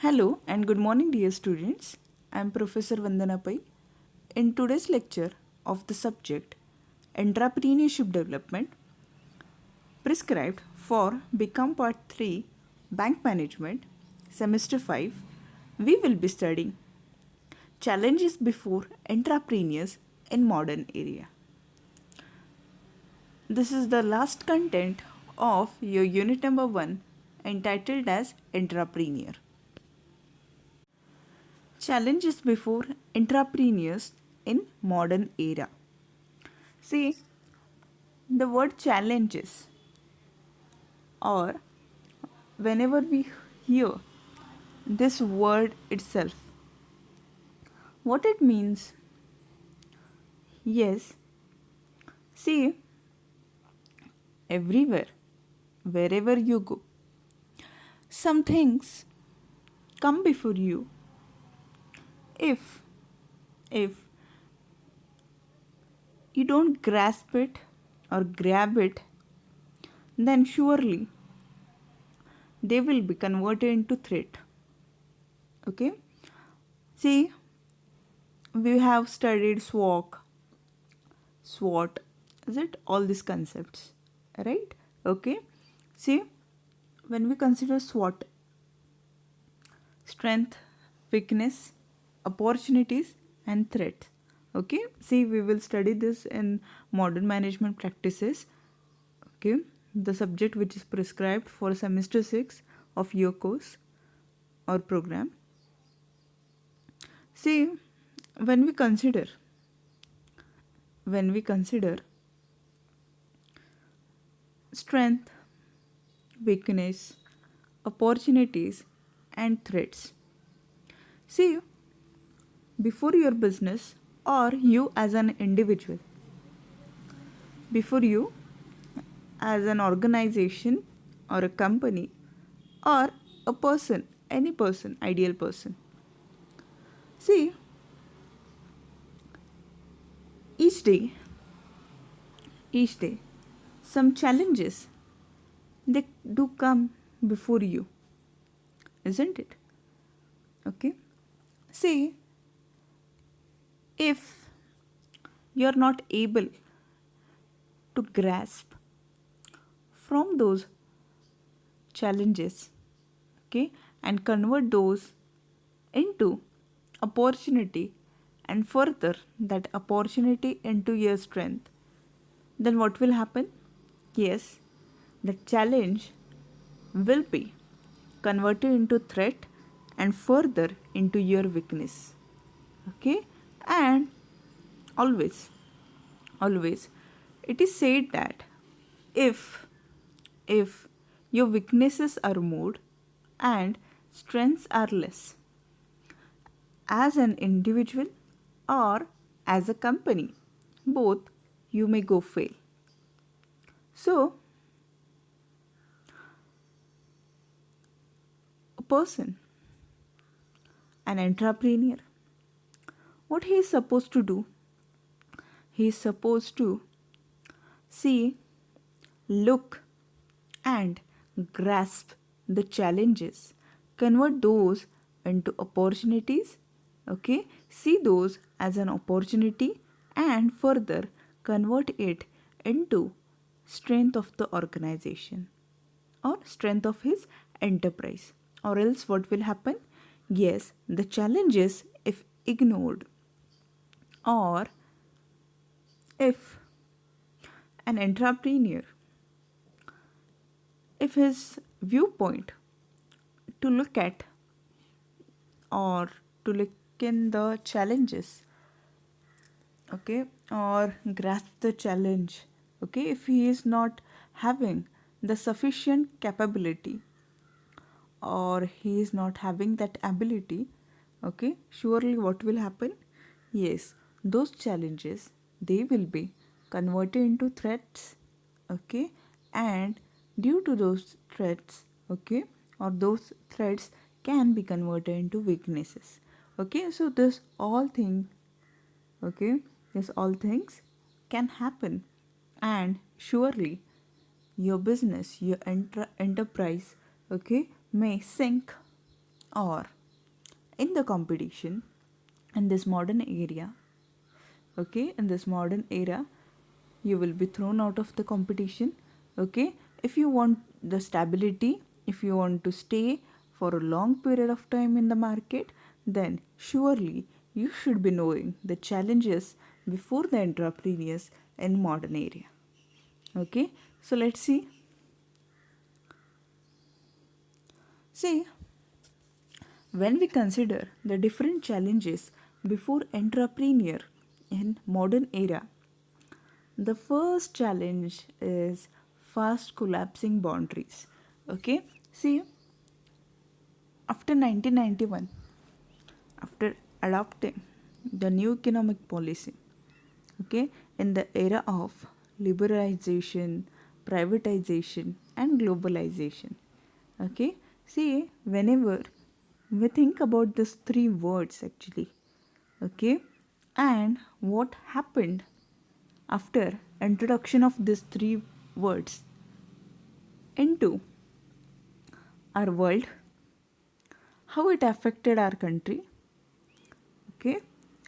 Hello and good morning, dear students. I am Professor Vandana Pai. In today's lecture of the subject Entrepreneurship Development prescribed for Become Part 3 Bank Management Semester 5, we will be studying challenges before entrepreneurs in modern area. This is the last content of your unit number 1 entitled as Entrepreneur. Challenges before entrepreneurs in modern era. See, the word challenges, or whenever we hear this word itself, what it means? Yes, see, everywhere, wherever you go, some things come before you. If you don't grasp it or grab it, then surely they will be converted into threat. Okay, see, we have studied SWOT, is it? All these concepts, right? Okay, see, when we consider SWOT, strength, weakness, opportunities, and threats. Okay, see, we will study this in modern management practices. Okay, the subject which is prescribed for semester 6 of your course or program. See, when we consider strength, weakness, opportunities, and threats. See, before your business or you as an individual, before you as an organization or a company or a person, any person, ideal person. See, each day, some challenges they do come before you, isn't it? Okay. See, if you're not able to grasp from those challenges, okay, and convert those into opportunity and further that opportunity into your strength, then what will happen? Yes, the challenge will be converted into threat and further into your weakness. Okay, and always it is said that if your weaknesses are more and strengths are less, as an individual or as a company, both you may go fail. So a person, an entrepreneur, what he is supposed to do? He is supposed to see, look, and grasp the challenges, convert those into opportunities, okay, see those as an opportunity and further convert it into strength of the organization or strength of his enterprise. Or else what will happen? Yes, the challenges, if ignored, or if an entrepreneur, if his viewpoint to look at or to look in the challenges, okay, or grasp the challenge, okay, if he is not having the sufficient capability or he is not having that ability, okay, surely what will happen? Yes, those challenges they will be converted into threats, okay, and due to those threats, okay, or those threats can be converted into weaknesses. Okay, so this all thing, okay, this all things can happen, and surely your business, your enterprise, okay, may sink or in the competition in this modern area, okay, in this modern era, you will be thrown out of the competition, okay. If you want the stability, if you want to stay for a long period of time in the market, then surely you should be knowing the challenges before the entrepreneurs in modern area, okay. So let's see, when we consider the different challenges before entrepreneur in modern era, the first challenge is fast collapsing boundaries. Okay, see, after 1991, after adopting the new economic policy, okay, in the era of liberalization, privatization, and globalization, okay, see, whenever we think about these three words actually, okay, and what happened after introduction of these three words into our world, how it affected our country, okay,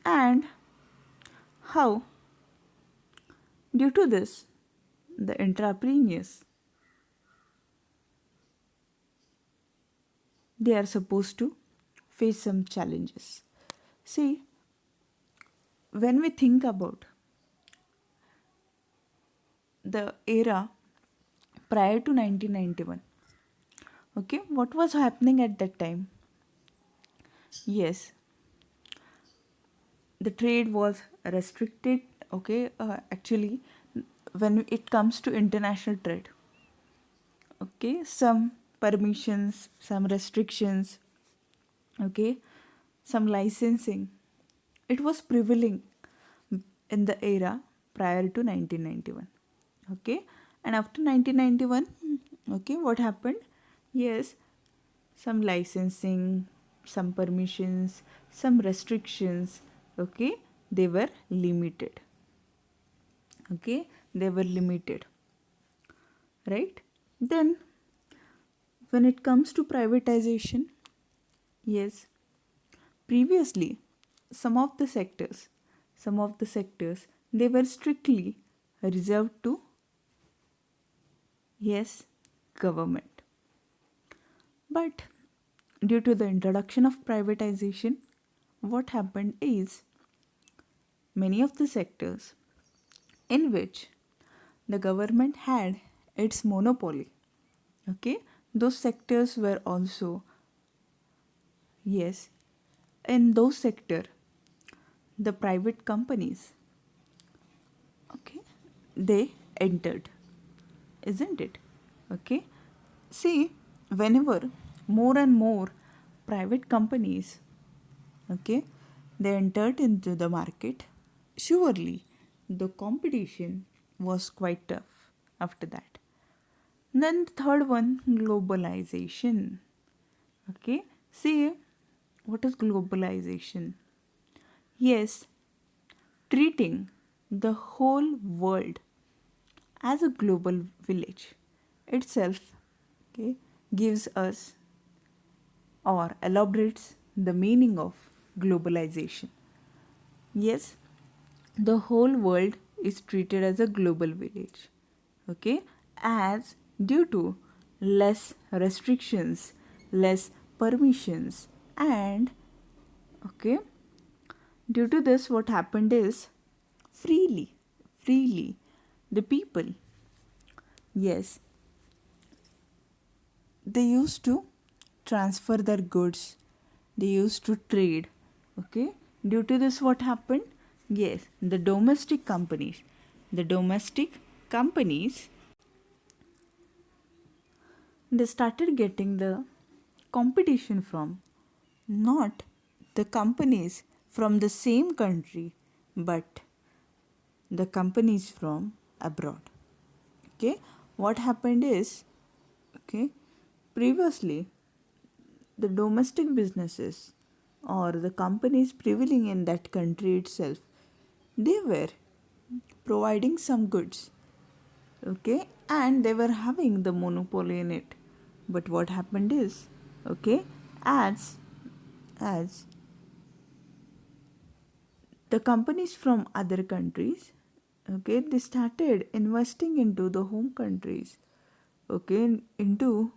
and how due to this the entrepreneurs, they are supposed to face some challenges. See, when we think about the era prior to 1991, okay, what was happening at that time? Yes, the trade was restricted, okay, actually, when it comes to international trade, okay, some permissions, some restrictions, okay, some licensing, it was prevailing in the era prior to 1991, okay. And after 1991, okay, what happened? Yes, some licensing, some permissions, some restrictions, okay, they were limited, okay, they were limited, right? Then when it comes to privatization, yes, previously some of the sectors they were strictly reserved to, yes, government. But due to the introduction of privatization, what happened is many of the sectors in which the government had its monopoly, okay, those sectors were also, yes, in those sector the private companies, okay, they entered, isn't it? Okay, see, whenever more and more private companies, okay, they entered into the market, surely the competition was quite tough after that. Then the third one, globalization. Okay, see, what is globalization? Yes, treating the whole world as a global village itself, okay, gives us or elaborates the meaning of globalization. Yes, the whole world is treated as a global village, okay, as due to less restrictions, less permissions, and okay, due to this, what happened is freely, the people, yes, they used to transfer their goods, they used to trade, okay. Due to this, what happened? Yes, the domestic companies, they started getting the competition from not the companies from the same country, but the companies from abroad, okay. What happened is, okay, previously the domestic businesses or the companies prevailing in that country itself, they were providing some goods, okay, and they were having the monopoly in it. But what happened is, okay, as as the companies from other countries, okay, they started investing into the home countries, okay, into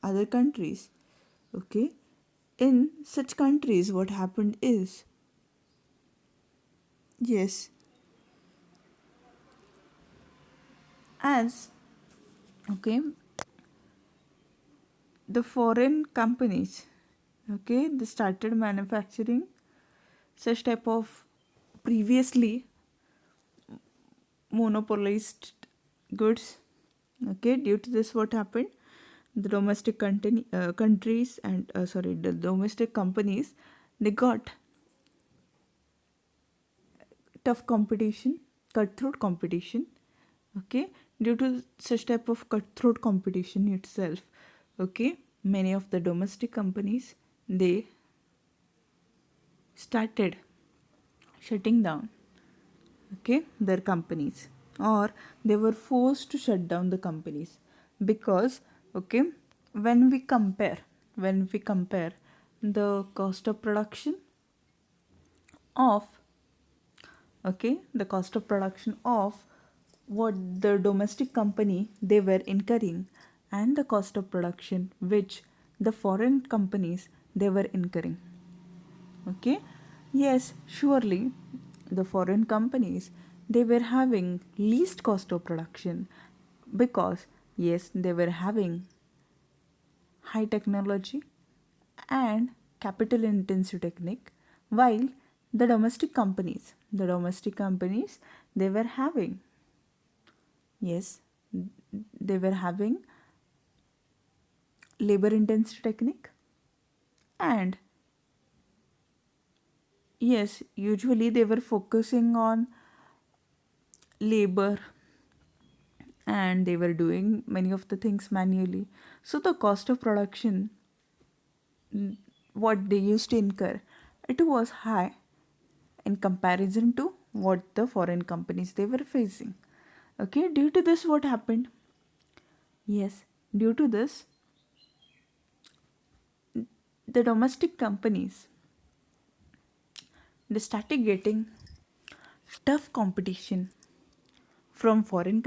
other countries, okay. In such countries, what happened is, yes, as, okay, the foreign companies, okay, they started manufacturing such type of previously monopolized goods, okay. Due to this, what happened, the domestic countries and the domestic companies, they got tough competition, cutthroat competition, okay. Due to such type of cutthroat competition itself, okay, many of the domestic companies, they started shutting down, okay, their companies, or they were forced to shut down the companies because, okay, when we compare the cost of production of, okay, the cost of production of what the domestic company they were incurring, and the cost of production which the foreign companies they were incurring, okay. Yes, surely the foreign companies, they were having least cost of production because, yes, they were having high technology and capital intensive technique, while the domestic companies they were having, yes, they were having labor intensive technique, and yes, usually they were focusing on labor, and they were doing many of the things manually. So the cost of production, what they used to incur, it was high in comparison to what the foreign companies they were facing, okay. Due to this, what happened, yes, due to this, the domestic companies, they started getting tough competition from foreign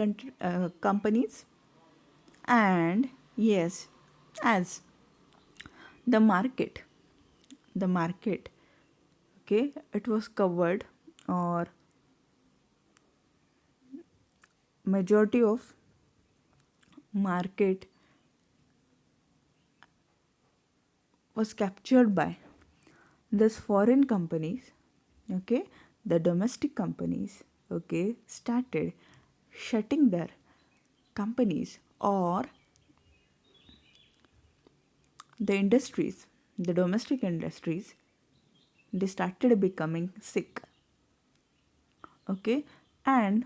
companies, and yes, as the market, the market, okay, it was covered, or majority of market was captured by this foreign companies, okay. The domestic companies, okay, started shutting their companies, or the industries, the domestic industries, they started becoming sick, okay. And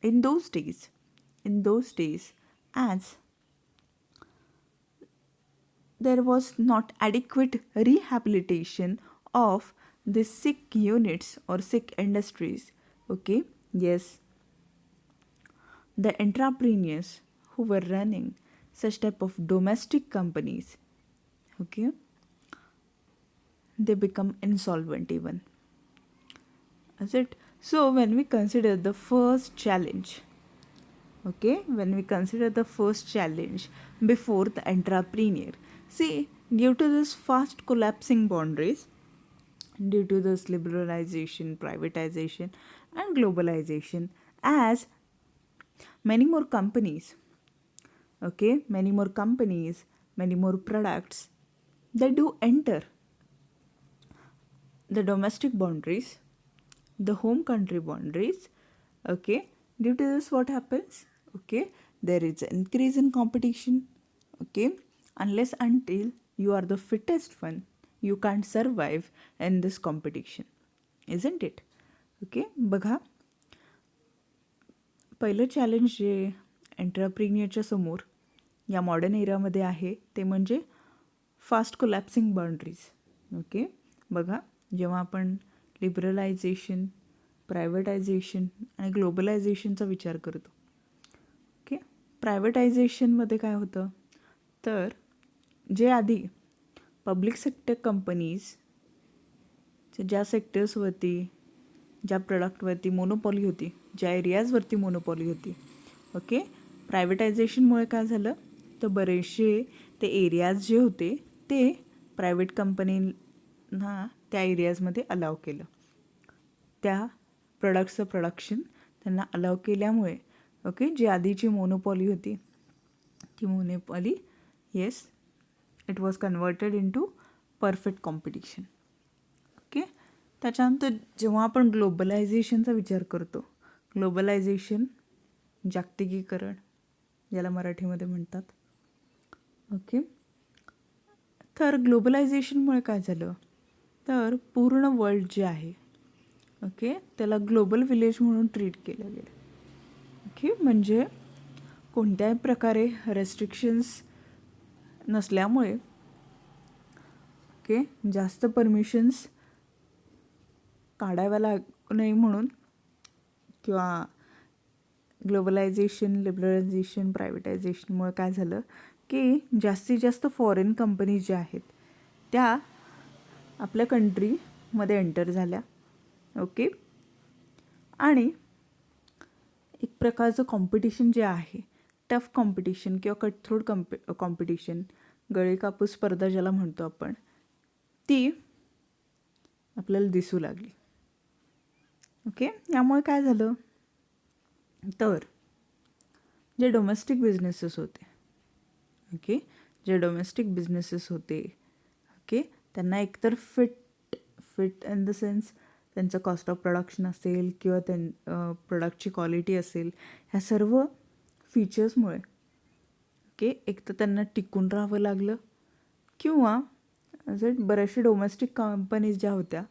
in those days, as there was not adequate rehabilitation of the sick units or sick industries, okay. Yes, the entrepreneurs who were running such type of domestic companies, okay, they become insolvent even, is it. So when we consider the first challenge, okay, when we consider the first challenge before the entrepreneur, see, due to this fast collapsing boundaries, due to this liberalization, privatization, and globalization, as many more companies, okay, many more companies, many more products, they do enter the domestic boundaries, the home country boundaries, okay. Due to this, what happens, okay, there is an increase in competition, okay. Unless until you are the fittest one, you can't survive in this competition, isn't it, okay. बघा, पहिलं challenge जे एंटरप्रिन्युअरच्या समोर या modern एरियामध्ये आहे ते म्हणजे fast collapsing boundaries, okay. बघा, जेव्हा आपण लिबरलायझेशन, प्रायव्हेटायझेशन आणि ग्लोबलायझेशनचा विचार करतो, ओके. प्रायव्हेटायझेशनमध्ये काय होतं, तर जे आधी पब्लिक सेक्टर कंपनीज ज्या सेक्टर्सवरती, ज्या प्रोडक्टवरती मोनोपॉली होती, ज्या एरियाजवरती मोनोपॉली होती, ओके, प्रायव्हेटायझेशनमुळे काय झालं, तर बरेचसे ते एरियाज जे होते ते प्रायव्हेट कंपनींना त्या एरियाजमध्ये अलाव केलं. त्या प्रोडक्ट्सचं प्रोडक्शन त्यांना अलाव केल्यामुळे, ओके, जी आधीची मोनोपॉली होती ती monopoly, yes, it was converted into perfect competition. Okay. त्याच्यानंतर जेव्हा आपण ग्लोबलायझेशनचा विचार करतो, ग्लोबलायझेशन, जागतिकीकरण ज्याला मराठीमध्ये म्हणतात, ओके, तर ग्लोबलायझेशनमुळे काय झालं, तर पूर्ण वर्ल्ड जे आहे, ओके, त्याला ग्लोबल विलेज म्हणून ट्रीट केलं गेलं. ओके, म्हणजे कोणत्याही प्रकारे रेस्ट्रिक्शन्स नसल्यामुळे, ओके, जास्त परमिशन्स काढाव्या लागू नये म्हणून, किंवा ग्लोबलायझेशन, लिबरलायझेशन, प्रायव्हेटायझेशनमुळे काय झालं की जास्तीत जास्त फॉरेन कंपनीज ज्या आहेत त्या आपल्या कंट्रीमध्ये एंटर झाल्या. ओके, आणि एक प्रकारचं कॉम्पिटिशन जे आहे, टफ कॉम्पिटिशन किंवा कटथ्रोट कॉम्पिटिशन, गळे कापूस स्पर्धा ज्याला म्हणतो आपण, ती आपल्याला दिसू लागली. ओके, यामुळे काय झालं, तर जे डोमेस्टिक बिझनेसेस होते, ओके, जे डोमेस्टिक बिझनेसेस होते, ओके, त्यांना एकतर फिट इन द सेन्स त्यांचं कॉस्ट ऑफ प्रोडक्शन असेल किंवा प्रोडक्टची क्वालिटी असेल, ह्या सर्व फीचर्समुळे, ओके, एक तर त्यांना टिकून राहावं लागलं, किंवा जे बऱ्याचशा डोमेस्टिक कंपनीज ज्या होत्या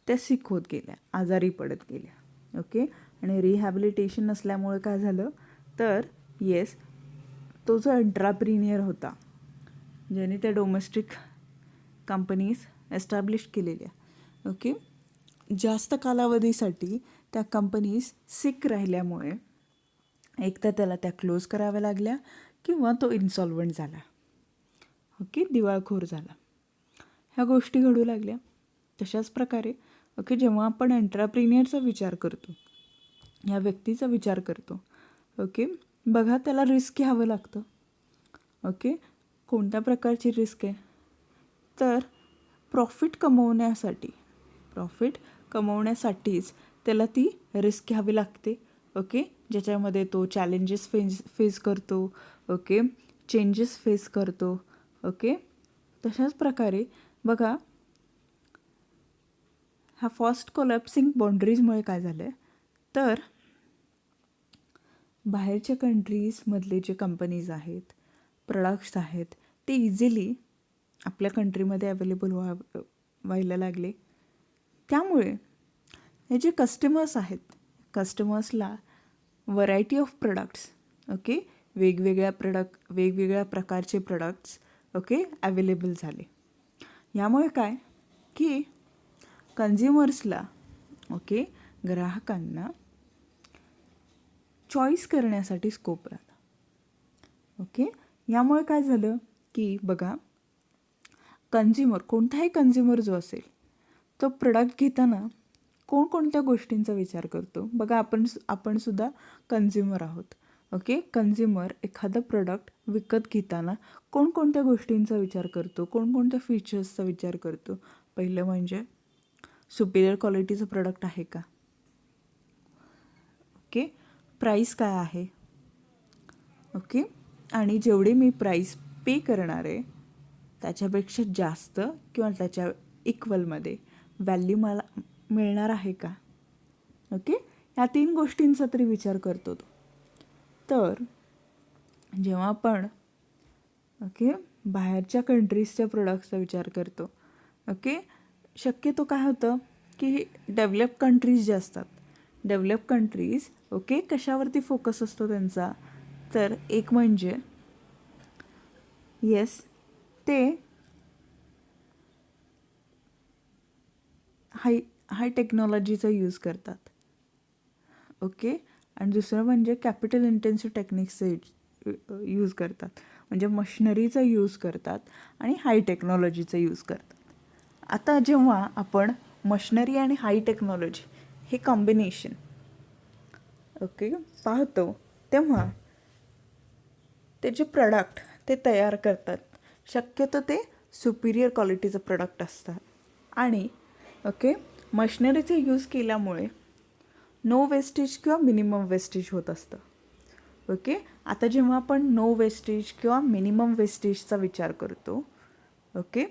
त्या सिक होत गेल्या, आजारी पडत गेल्या. ओके, आणि रिहॅबिलिटेशन नसल्यामुळे काय झालं, तर येस, तो जो एंट्राप्रिनियर होता ज्याने त्या डोमेस्टिक कंपनीज एस्टॅब्लिश केलेल्या, ओके, जास्त कालावधीसाठी त्या कंपनीज सिक राहिल्यामुळे एक तर त्याला त्या क्लोज कराव्या लागल्या किंवा तो इन्सॉल्वंट झाला, ओके, दिवाळखोर झाला. ह्या गोष्टी घडू लागल्या. तशाच प्रकारे, ओके, जेव्हा आपण एंट्राप्रिनियरचा विचार करतो, ह्या व्यक्तीचा विचार करतो, ओके, बघा, त्याला रिस्क घ्यावं लागतं. ओके, कोणत्या प्रकारची रिस्क आहे, तर प्रॉफिट कमवण्यासाठीच त्याला ती रिस्क घ्यावी लागते. ओके, ज्याच्यामध्ये तो चॅलेंजेस फेस करतो, ओके, चेंजेस फेस करतो. ओके, तशाच प्रकारे बघा, ह्या फास्ट कोलॅप्सिंग बाउंड्रीजमुळे काय झालं आहे, तर बाहेरच्या कंट्रीजमधले जे कंपनीज आहेत, प्रोडक्ट्स आहेत, ते इझिली आपल्या कंट्रीमध्ये अवेलेबल व्हायला लागले. त्यामुळे हे जे कस्टमर्स आहेत, कस्टमर्सला व्हरायटी ऑफ प्रोडक्ट्स, ओके, वेगवेगळ्या प्रकारचे प्रोडक्ट्स, ओके, अवेलेबल झाले. यामुळे काय की कन्झ्युमर्सला, ओके, ग्राहकांना चॉईस करण्यासाठी स्कोप राहता. ओके, यामुळे काय झालं की बघा, कोणताही कन्झ्युमर जो असेल तो प्रोडक्ट घेताना कोणकोणत्या गोष्टींचा विचार करतो. बघा, आपण सुद्धा कन्झ्युमर आहोत. ओके, कन्झ्युमर एखादं प्रोडक्ट विकत घेताना कोणकोणत्या गोष्टींचा विचार करतो, कोणकोणत्या फीचर्सचा विचार करतो. पहिलं म्हणजे सुपिरियर क्वालिटीचं प्रोडक्ट आहे का, ओके, प्राईस काय आहे, ओके, आणि जेवढी मी प्राईस पे करणार आहे त्याच्यापेक्षा जास्त किंवा त्याच्या इक्वलमध्ये व्हॅल्यू मला मिळणार आहे का. ओके, ह्या 3 गोष्टींचा तरी विचार करतो तो. तर जेव्हा आपण, ओके, बाहेरच्या कंट्रीजच्या प्रोडक्ट्सचा विचार करतो, ओके, शक्यतो काय होतं की डेव्हलप कंट्रीज जे असतात, डेव्हलप कंट्रीज, ओके, कशावरती फोकस असतो त्यांचा, तर एक म्हणजे येस, ते हाय टेक्नॉलॉजीचा यूज करतात. ओके, आणि दुसरं म्हणजे कॅपिटल इंटेन्सिव्ह टेक्निक्सचं यूज करतात. म्हणजे मशिनरीचा यूज करतात आणि हाय टेक्नॉलॉजीचा यूज करतात. आता जेव्हा आपण मशिनरी आणि हाय टेक्नॉलॉजी हे कॉम्बिनेशन ओके पाहतो, तेव्हा ते जे प्रॉडक्ट ते तयार करतात शक्यतो ते सुपिरियर क्वालिटीचं प्रॉडक्ट असतात. आणि ओके मशिनरीचा यूज केल्यामुळे नो वेस्टेज किंवा मिनिमम वेस्टेज होत असतं. ओके आता जेव्हा आपण नो वेस्टेज किंवा मिनिमम वेस्टेजचा विचार करतो, ओके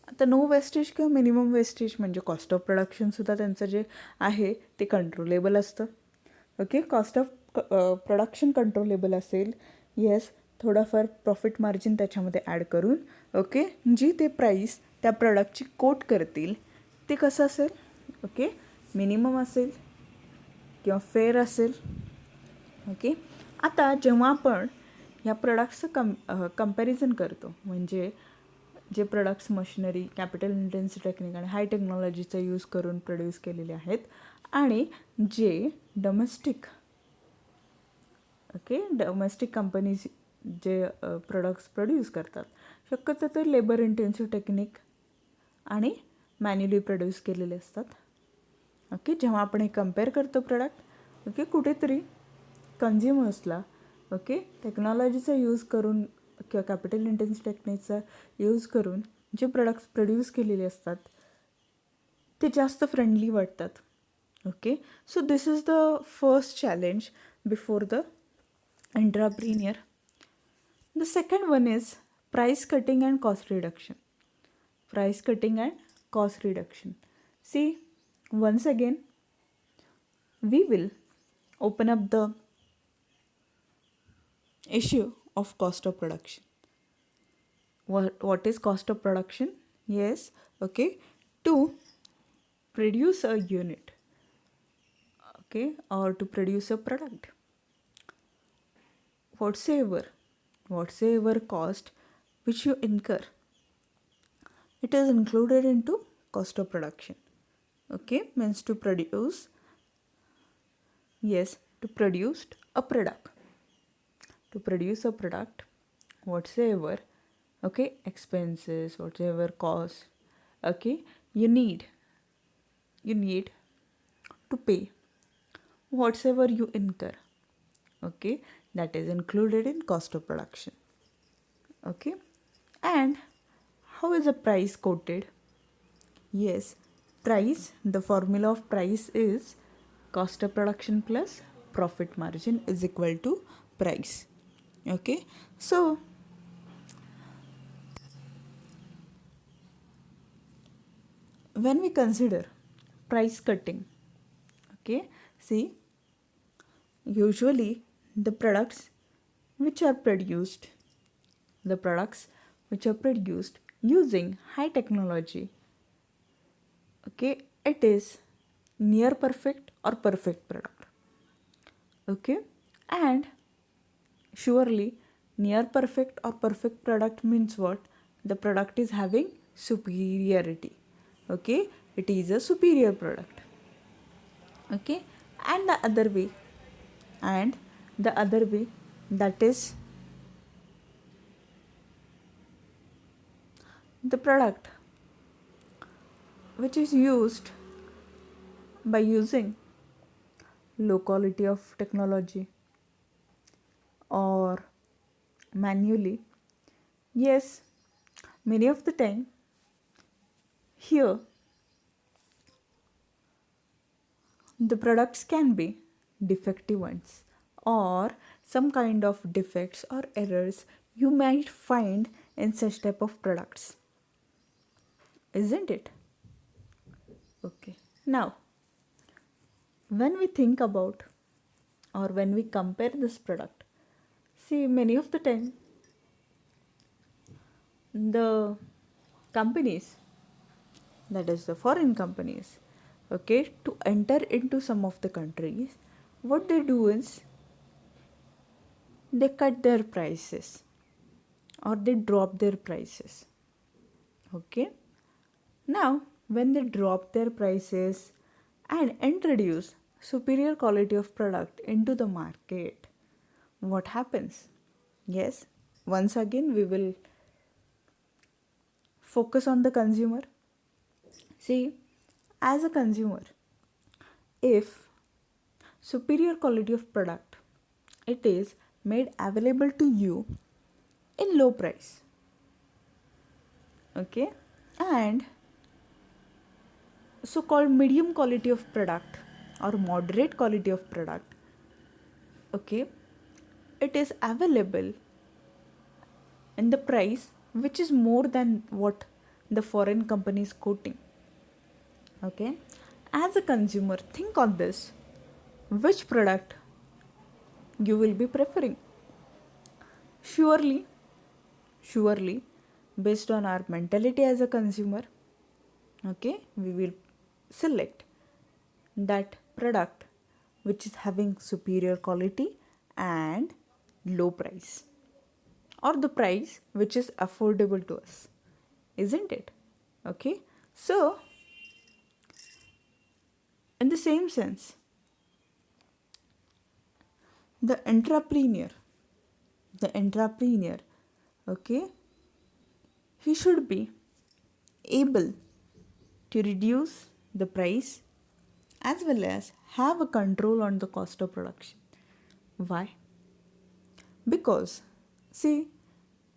आता नो वेस्टेज किंवा मिनिमम वेस्टेज म्हणजे कॉस्ट ऑफ प्रोडक्शनसुद्धा त्यांचं जे आहे ते कंट्रोलेबल असतं. Okay cost of production controllable असेल, येस थोडाफार प्रॉफिट मार्जिन त्याच्यामध्ये ॲड करून ओके जी ते प्राईस त्या प्रॉडक्टची कोट करतील ते कसं असेल, ओके मिनिमम असेल किंवा फेअर असेल. ओके आता जेव्हा आपण ह्या प्रोडक्ट्सचं कंपॅरिझन करतो, म्हणजे जे products machinery capital intensive technique आणि हाय टेक्नॉलॉजीचा यूज करून प्रोड्यूस केलेले आहेत आणि जे डोमेस्टिक कंपनीज जे प्रोडक्ट्स प्रोड्यूस करतात शक्यतो ते लेबर इंटेन्सिव्ह टेक्निक आणि मॅन्युअली प्रोड्यूस केलेले असतात. ओके जेव्हा आपण हे कम्पेअर करतो प्रोडक्ट, ओके कुठेतरी कन्झ्युमर्सला ओके टेक्नॉलॉजीचा यूज करून किंवा कॅपिटल इंटेन्सिव्ह टेक्निकचा यूज करून जे प्रोडक्ट्स प्रोड्यूस केलेले असतात ते जास्त फ्रेंडली वाटतात. Okay so this is the first challenge before the entrepreneur. The second one is price cutting and cost reduction. Price cutting and cost reduction. See, once again, we will open up the issue of cost of production. What is cost of production? Yes, okay, to produce a unit, okay, or to produce a product. Whatsoever cost which you incur, it is included into cost of production. Okay, means to produce, yes, to produce a product. To produce a product, whatsoever, okay, expenses, whatever cost, okay, you need to pay, whatsoever you incur, okay, that is included in cost of production. Okay, and how is a price quoted? Yes, price, the formula of price is cost of production plus profit margin is equal to price. Okay, so when we consider price cutting, okay, see, usually the products which are produced using high technology, okay, it is near perfect or perfect product. Okay, and surely near perfect or perfect product means what? The product is having superiority. Okay, it is a superior product. Okay, and the other way that is the product which is used by using low quality of technology or manually. Yes, many of the time here the products can be defective ones or some kind of defects or errors you might find in such type of products, isn't it? Okay, now when we think about or when we compare this product, see, many of the time the companies, that is the foreign companies, okay, to enter into some of the countries, what they do is they cut their prices or they drop their prices. Okay, now when they drop their prices and introduce superior quality of product into the market, what happens? Yes, once again we will focus on the consumer. See, as a consumer, if superior quality of product, it is made available to you in low price, okay, and so called medium quality of product or moderate quality of product, okay, it is available in the price which is more than what the foreign company is quoting, okay. As a consumer, think on this, which product you will be preferring. Surely, based on our mentality as a consumer, okay, we will select that product which is having superior quality and low price, or the price which is affordable to us, isn't it? Okay, so in the same sense, the entrepreneur, okay, he should be able to reduce the price as well as have a control on the cost of production. Why? Because, see,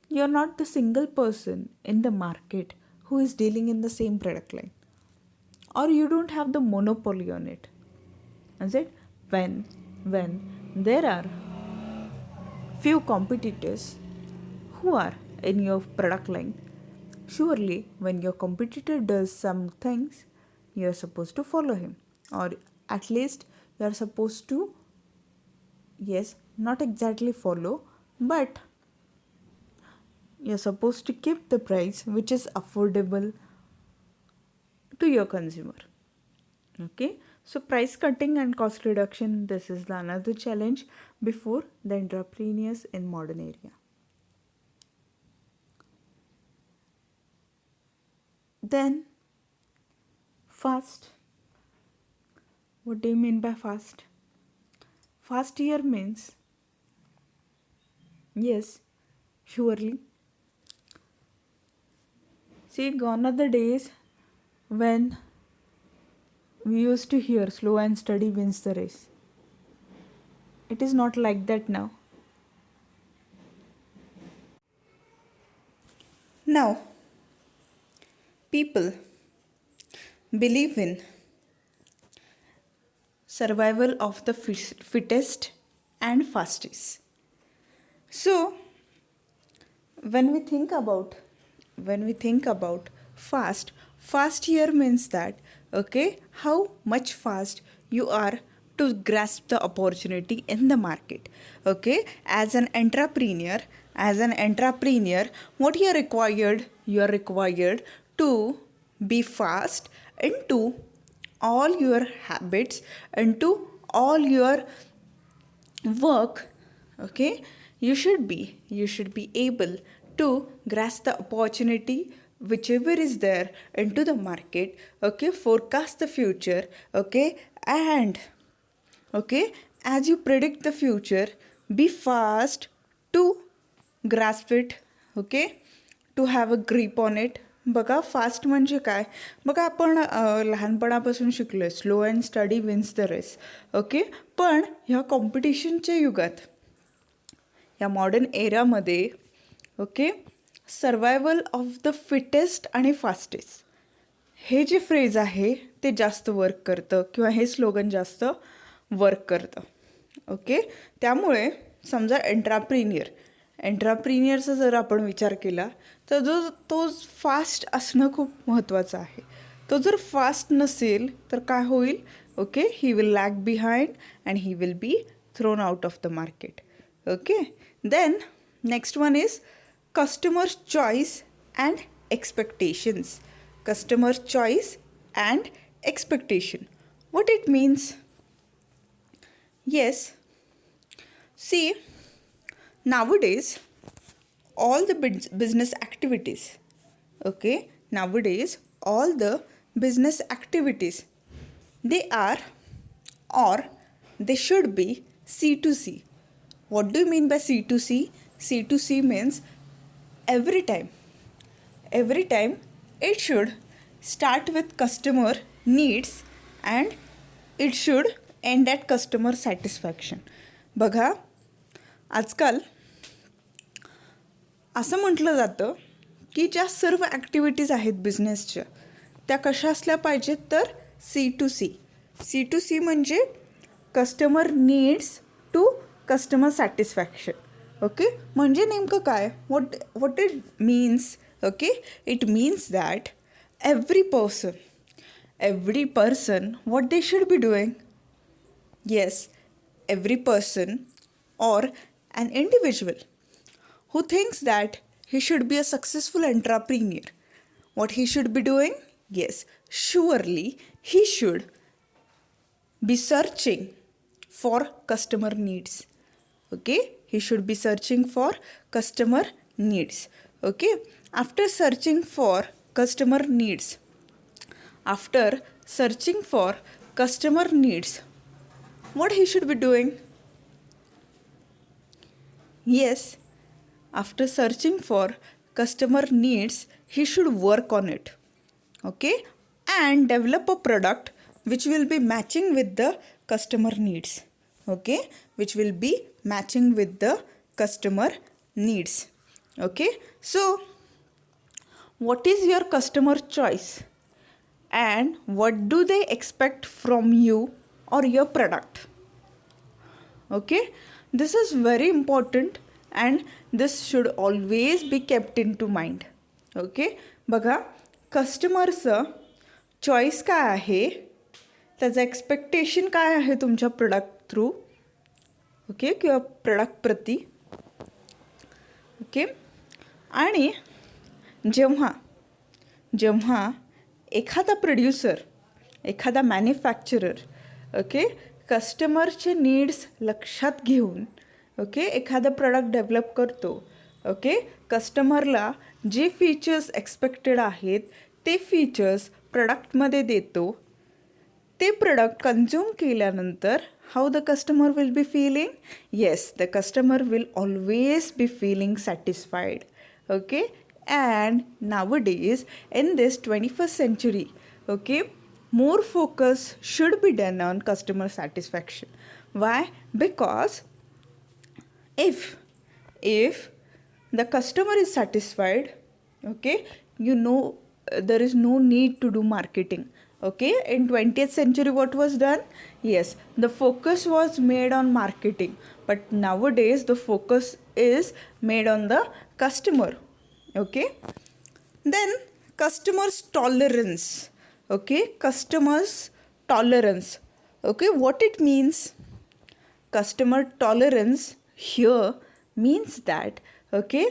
you're not the single person in the market who is dealing in the same product line, or you don't have the monopoly on it. Is it? When there are few competitors who are in your product line, surely when your competitor does some things, you are supposed to follow him, or at least you are supposed to, yes, not exactly follow, but you're supposed to keep the price which is affordable to your consumer. Okay, so price cutting and cost reduction, this is the another challenge before the entrepreneurs in modern area. Then fast. What do you mean by fast? Fast here means, yes, surely. See, gone are the days when we used to hear slow and steady wins the race. It is not like that now. Now, people believe in survival of the fittest and fastest. So, when we think about fast here means that, okay, how much fast you are to grasp the opportunity in the market. Okay, as an entrepreneur, what you are required to be fast into all your habits, into all your work. Okay, you should be able to grasp the opportunity whichever is there into the market. Okay, forecast the future. Okay, and okay, as you predict the future, be fast to grasp it. Okay, to have a grip on it. बघा, fast म्हणजे काय? बघा, आपण लहानपणापासून शिकलो आहे, slow and steady wins the race. Okay, पण ह्या कॉम्पिटिशनच्या युगात, या मॉडर्न एरामध्ये, okay, survival of the fittest आणि फास्टेस्ट हे जे फ्रेज आहे ते जास्त वर्क करतं, किंवा हे स्लोगन जास्त वर्क करतं. ओके, त्यामुळे समजा एंट्राप्रिनियरचा जर आपण विचार केला तर तो फास्ट असणं खूप महत्त्वाचं आहे. तो जर फास्ट नसेल तर काय होईल? Okay, he will lag behind and he will be thrown out of the market. Okay, then next one is customer choice and expectations. Customer choice and expectation. What it means? Yes, see, nowadays all the business activities, okay, nowadays all the business activities, they are, or they should be C2C. What do you mean by C2C? C2C means every time it should start with customer needs and it should end at customer satisfaction. बघा, आजकाल असं म्हटलं जातं की ज्या सर्व activities आहेत बिझनेसच्या त्या कशा असल्या पाहिजेत तर C2C म्हणजे customer needs to customer satisfaction. Okay, म्हणजे नेमकं काय, what it means. Okay, it means that every person what they should be doing. Yes, every person or an individual who thinks that he should be a successful entrepreneur, what he should be doing? Yes, surely he should be searching for customer needs. Okay, he should be searching for customer needs. Okay, after searching for customer needs, what he should be doing? Yes, after searching for customer needs, he should work on it. Okay, and develop a product which will be matching with the customer needs. Okay, which will be matching with the customer needs. Okay, so what is your customer choice and what do they expect from you or your product? Okay, this is very important and this should always be kept into mind. Okay, बघा, कस्टमरचं choice काय आहे, त्याचं expectation काय आहे तुमच्या product through. Okay, किंवा product प्रती. Okay, आणि जेव्हा एखादा प्रोड्युसर, एखादा मॅन्युफॅक्चरर ओके कस्टमरचे नीड्स लक्षात घेऊन ओके एखादा प्रोडक्ट डेव्हलप करतो. ओके, कस्टमरला जे फीचर्स एक्सपेक्टेड आहेत ते फीचर्स प्रोडक्टमध्ये देतो. ते प्रोडक्ट कन्झ्युम केल्यानंतर how the customer will be feeling? Yes, the customer will always be feeling satisfied. Okay, and nowadays in this 21st century, okay, more focus should be done on customer satisfaction. Why? Because if the customer is satisfied, okay, there is no need to do marketing. Okay, in 20th century what was done? Yes, the focus was made on marketing, but nowadays the focus is made on the customer. Okay, then customers tolerance. Okay, okay, what it means? Customer tolerance here means that okay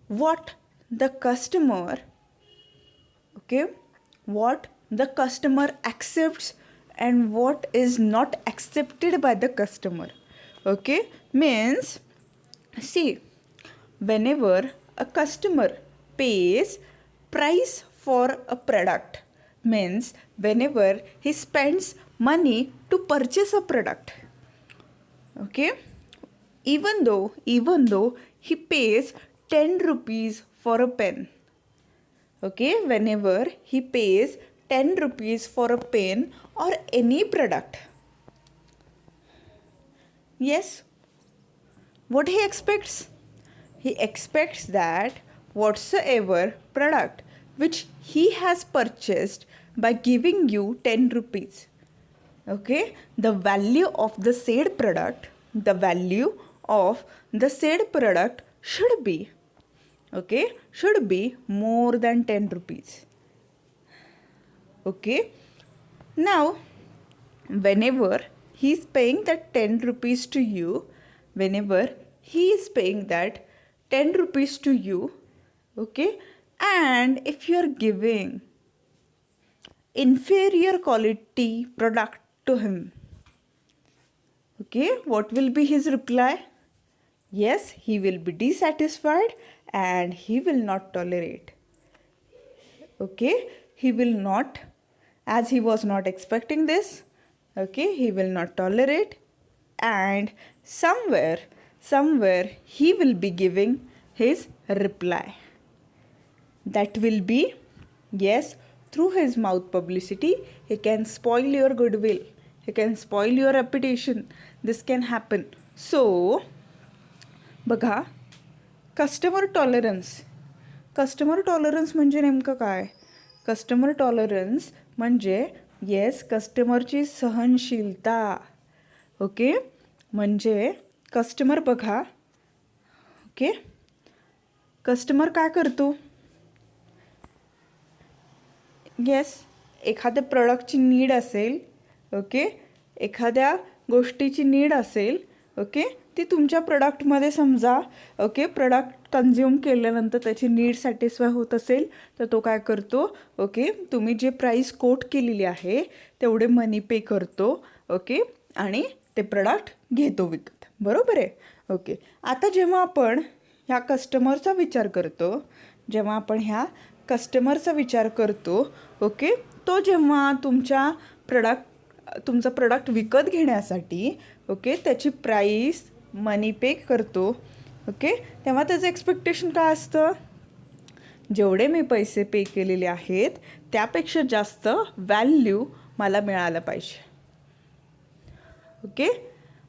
what the customer accepts and what is not accepted by the customer. Okay, means see, whenever a customer pays price for a product, means whenever he spends money to purchase a product, okay, even though he pays 10 rupees for a pen, okay, whenever he pays 10 rupees for a pen or any product, yes, what he expects? He expects that whatsoever product which he has purchased by giving you 10 rupees, okay, the value of the said product should be more than 10 rupees. Okay, now whenever he is paying that 10 rupees to you, okay, and if you are giving inferior quality product to him, okay, what will be his reply? Yes, he will be dissatisfied and he will not tolerate. Okay, he will not, as he was not expecting this, okay, he will not tolerate, and somewhere somewhere he will be giving his reply. That will be, yes, through his mouth publicity he can spoil your goodwill, he can spoil your reputation. This can happen. So बघा, customer tolerance म्हणजे नेमकं काय? Customer tolerance म्हणजे yes, कस्टमरची सहनशीलता. Okay, म्हणजे customer बघा, okay, customer काय करतो? येस, एखाद्या प्रॉडक्टची नीड असेल, ओके, एखाद्या गोष्टीची नीड असेल, ओके, ती तुमच्या प्रोडक्टमध्ये समजा, ओके, प्रोडक्ट कन्झ्युम केल्यानंतर त्याची नीड सॅटिस्फाय होत असेल तर तो काय करतो? ओके, तुम्ही जे प्राईस कोट केलेली आहे तेवढे मनी पे करतो, ओके, आणि ते प्रोडक्ट घेतो विकत. बरोबर आहे? ओके, आता जेव्हा आपण ह्या कस्टमरचा विचार करतो, ओके, तो जेव्हा तुमचं प्रोडक्ट विकत घेण्यासाठी, ओके, त्याची प्राईस मनी पे करतो, ओके, तेव्हा त्याचं एक्सपेक्टेशन काय असतं? जेवढे मी पैसे पे केलेले आहेत त्यापेक्षा जास्त व्हॅल्यू मला मिळालं पाहिजे. ओके,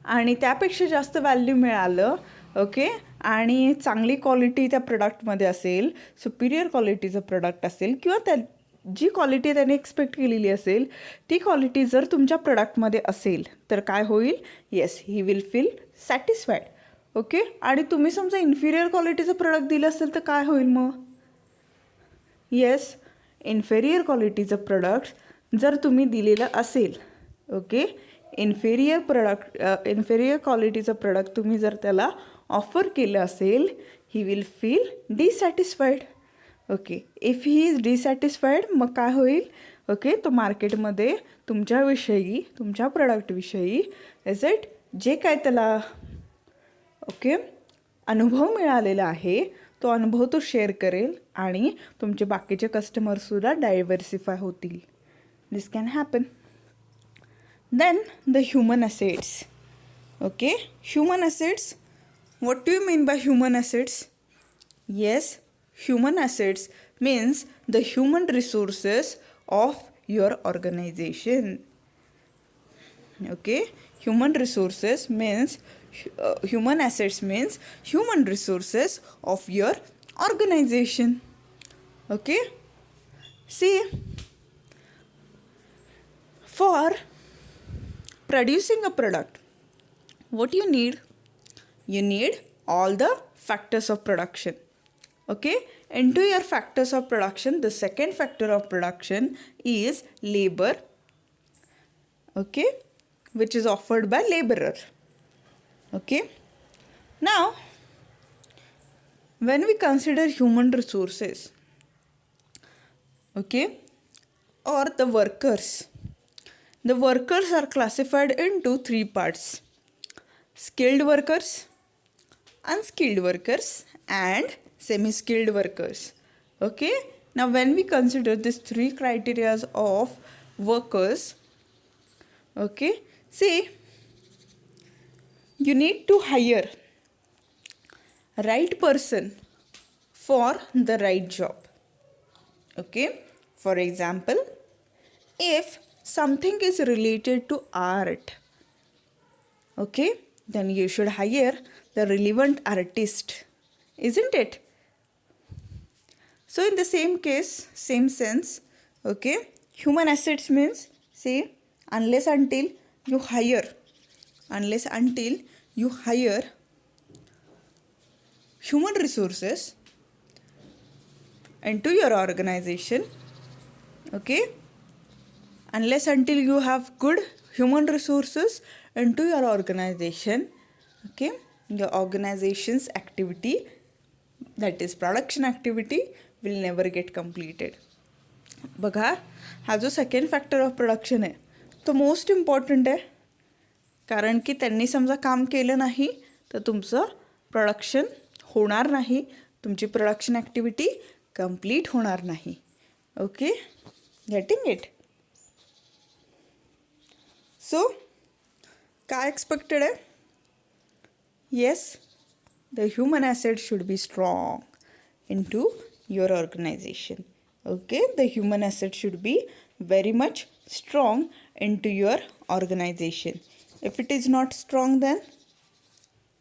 आणि त्यापेक्षा जास्त व्हॅल्यू मिळालं, ओके, आणि चांगली क्वालिटी त्या प्रोडक्टमध्ये असेल, सुपिरियर क्वालिटीचं प्रोडक्ट असेल, किंवा जी क्वालिटी त्याने एक्सपेक्ट केलेली असेल ती क्वालिटी जर तुमच्या प्रोडक्टमध्ये असेल तर काय होईल? Yes, he will feel satisfied. Okay, आणि तुम्ही समजा इन्फिरियर क्वालिटीचं प्रोडक्ट दिलं असेल तर काय होईल मग? येस, इन्फेरियर क्वालिटीचं प्रोडक्ट जर तुम्ही दिलेलं असेल, ओके, इन्फेरियर क्वालिटीचं प्रोडक्ट तुम्ही जर त्याला ऑफर केलं असेल, he will feel dissatisfied. Okay, if he is dissatisfied, मग काय होईल? ओके, तो मार्केटमध्ये तुमच्याविषयी, तुमच्या प्रोडक्टविषयी इज इट जे काय त्याला, ओके, अनुभव मिळालेला आहे तो अनुभव तो शेअर करेल आणि तुमचे बाकीचे कस्टमरसुद्धा डायव्हर्सिफाय होतील. This can happen. Then the human assets. Okay, human assets, what do you mean by human assets? Yes, human assets means the human resources of your organization. Okay, human resources means human assets means human resources of your organization. Okay, see, for producing a product, what you need? You need all the factors of production. Okay, into your factors of production, the second factor of production is labor, okay, which is offered by laborer. Okay, now when we consider human resources, okay, or the workers are classified into three parts: skilled workers, unskilled workers, and semi-skilled workers. Okay, now when we consider these three criteria of workers, okay, see, you need to hire right person for the right job. Okay, for example, if something is related to art, okay, then you should hire the relevant artist, isn't it? So in the same case, same sense, okay, human assets means, see, unless until you hire human resources into your organization, okay, unless until you have good human resources into your organization, okay, your organization's activity, that is production activity, will never get completed. बघा, हा जो second factor of production आहे तो most important आहे, कारण की त्यांनी समजा काम केलं नाही तर तुमचं प्रोडक्शन होणार नाही, तुमची प्रोडक्शन ॲक्टिव्हिटी कंप्लीट होणार नाही. Okay, getting it? सो काय एक्सपेक्टेड आहे? Yes, the human asset should be strong into your organization. Okay, the human asset should be very much strong into your organization. If it is not strong, then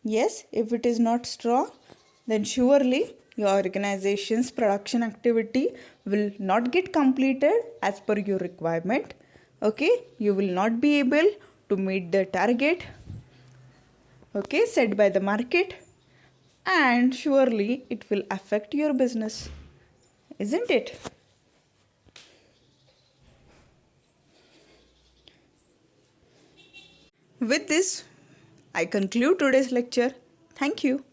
yes, if it is not strong, then surely your organization's production activity will not get completed as per your requirement. Okay, you will not be able to meet the target, okay, set by the market, and surely it will affect your business, isn't it? With this, I conclude today's lecture. Thank you.